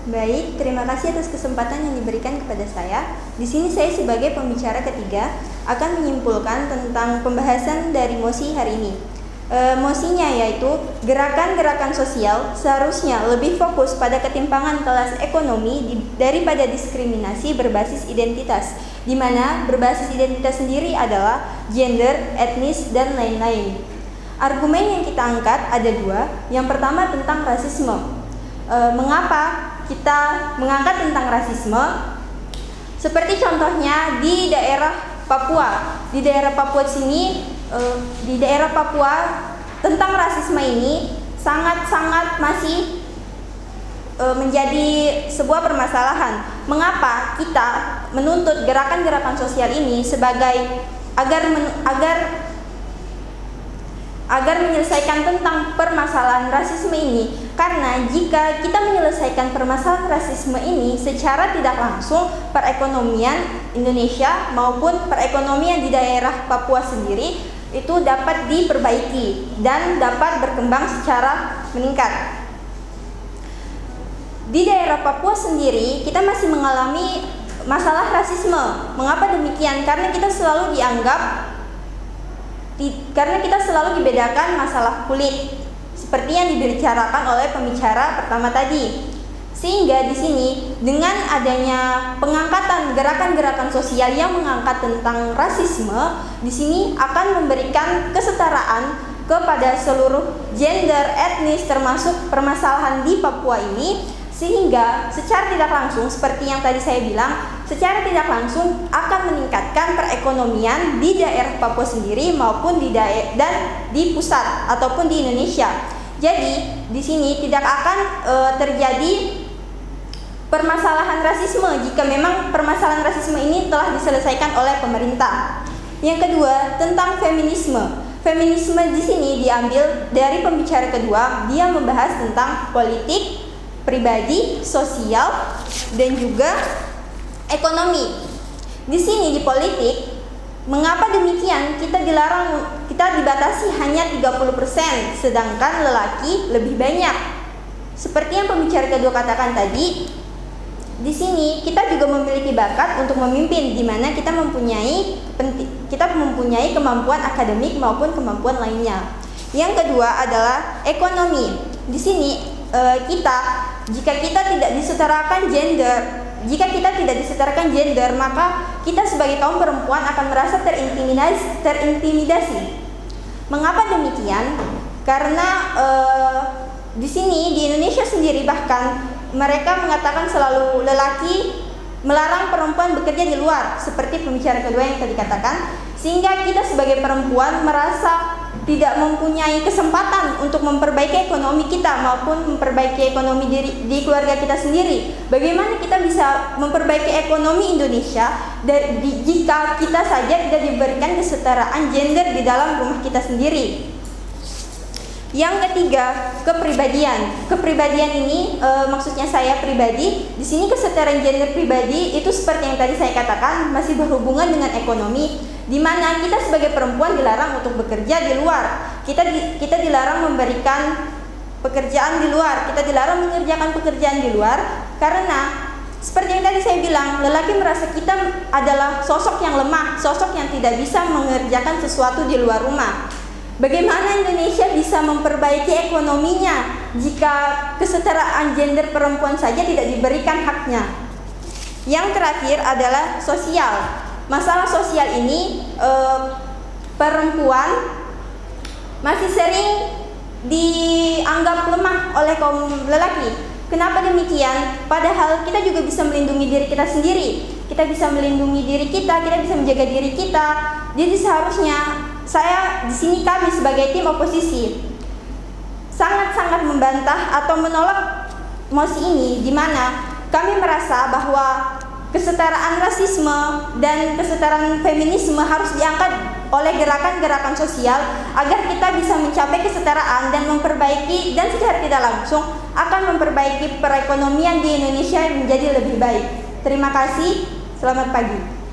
Baik, terima kasih atas kesempatan yang diberikan kepada saya. Di sini saya sebagai pembicara ketiga akan menyimpulkan tentang pembahasan dari mosi hari ini. Mosinya yaitu gerakan-gerakan sosial seharusnya lebih fokus pada ketimpangan kelas ekonomi daripada diskriminasi berbasis identitas, di mana berbasis identitas sendiri adalah gender, etnis, dan lain-lain. Argumen yang kita angkat ada dua. Yang pertama tentang rasisme. Mengapa kita mengangkat tentang rasisme? Seperti contohnya di daerah Papua. Di daerah Papua sini, di daerah Papua tentang rasisme ini sangat-sangat masih menjadi sebuah permasalahan. Mengapa kita menuntut gerakan-gerakan sosial ini sebagai agar menyelesaikan tentang permasalahan rasisme ini? Karena jika kita menyelesaikan permasalahan rasisme ini secara tidak langsung, perekonomian Indonesia maupun perekonomian di daerah Papua sendiri itu dapat diperbaiki dan dapat berkembang secara meningkat. Di daerah Papua sendiri kita masih mengalami masalah rasisme. Mengapa demikian? Karena kita selalu dibedakan masalah kulit, seperti yang dibicarakan oleh pembicara pertama tadi. Sehingga di sini dengan adanya pengangkatan gerakan-gerakan sosial yang mengangkat tentang rasisme, di sini akan memberikan kesetaraan kepada seluruh gender, etnis, termasuk permasalahan di Papua ini, sehingga secara tidak langsung seperti yang tadi saya bilang, secara tidak langsung akan meningkatkan perekonomian di daerah Papua sendiri maupun di pusat ataupun di Indonesia. Jadi di sini tidak akan terjadi permasalahan rasisme jika memang permasalahan rasisme ini telah diselesaikan oleh pemerintah. Yang kedua tentang feminisme. Feminisme di sini diambil dari pembicara kedua, dia membahas tentang politik, pribadi, sosial, dan juga ekonomi. Di sini di politik, mengapa demikian? Kita dibatasi hanya 30%, sedangkan lelaki lebih banyak. Seperti yang pembicara kedua katakan tadi, di sini kita juga memiliki bakat untuk memimpin, di mana kita mempunyai kemampuan akademik maupun kemampuan lainnya. Yang kedua adalah ekonomi. Di sini jika kita tidak disetarakan gender, maka kita sebagai kaum perempuan akan merasa terintimidasi. Mengapa demikian? Karena di sini di Indonesia sendiri bahkan mereka mengatakan selalu lelaki melarang perempuan bekerja di luar, seperti pembicara kedua yang tadi katakan, sehingga kita sebagai perempuan merasa tidak mempunyai kesempatan untuk memperbaiki ekonomi kita maupun memperbaiki ekonomi di keluarga kita sendiri. Bagaimana kita bisa memperbaiki ekonomi Indonesia jika kita saja tidak diberikan kesetaraan gender di dalam rumah kita sendiri? Yang ketiga, kepribadian. Kepribadian ini maksudnya saya pribadi. Di sini kesetaraan gender pribadi itu seperti yang tadi saya katakan masih berhubungan dengan ekonomi, di mana kita sebagai perempuan dilarang untuk bekerja di luar. Kita dilarang memberikan pekerjaan di luar. Kita dilarang mengerjakan pekerjaan di luar karena seperti yang tadi saya bilang, lelaki merasa kita adalah sosok yang lemah, sosok yang tidak bisa mengerjakan sesuatu di luar rumah. Bagaimana Indonesia bisa memperbaiki ekonominya jika kesetaraan gender perempuan saja tidak diberikan haknya? Yang terakhir adalah sosial. Masalah sosial ini perempuan masih sering dianggap lemah oleh kaum lelaki. Kenapa demikian? Padahal kita juga bisa melindungi diri kita sendiri. Kita bisa melindungi diri kita bisa menjaga diri kita. Jadi seharusnya kami sebagai tim oposisi sangat-sangat membantah atau menolak mosi ini, di mana kami merasa bahwa kesetaraan rasisme dan kesetaraan feminisme harus diangkat oleh gerakan-gerakan sosial agar kita bisa mencapai kesetaraan dan memperbaiki dan secara tidak langsung akan memperbaiki perekonomian di Indonesia menjadi lebih baik. Terima kasih, selamat pagi.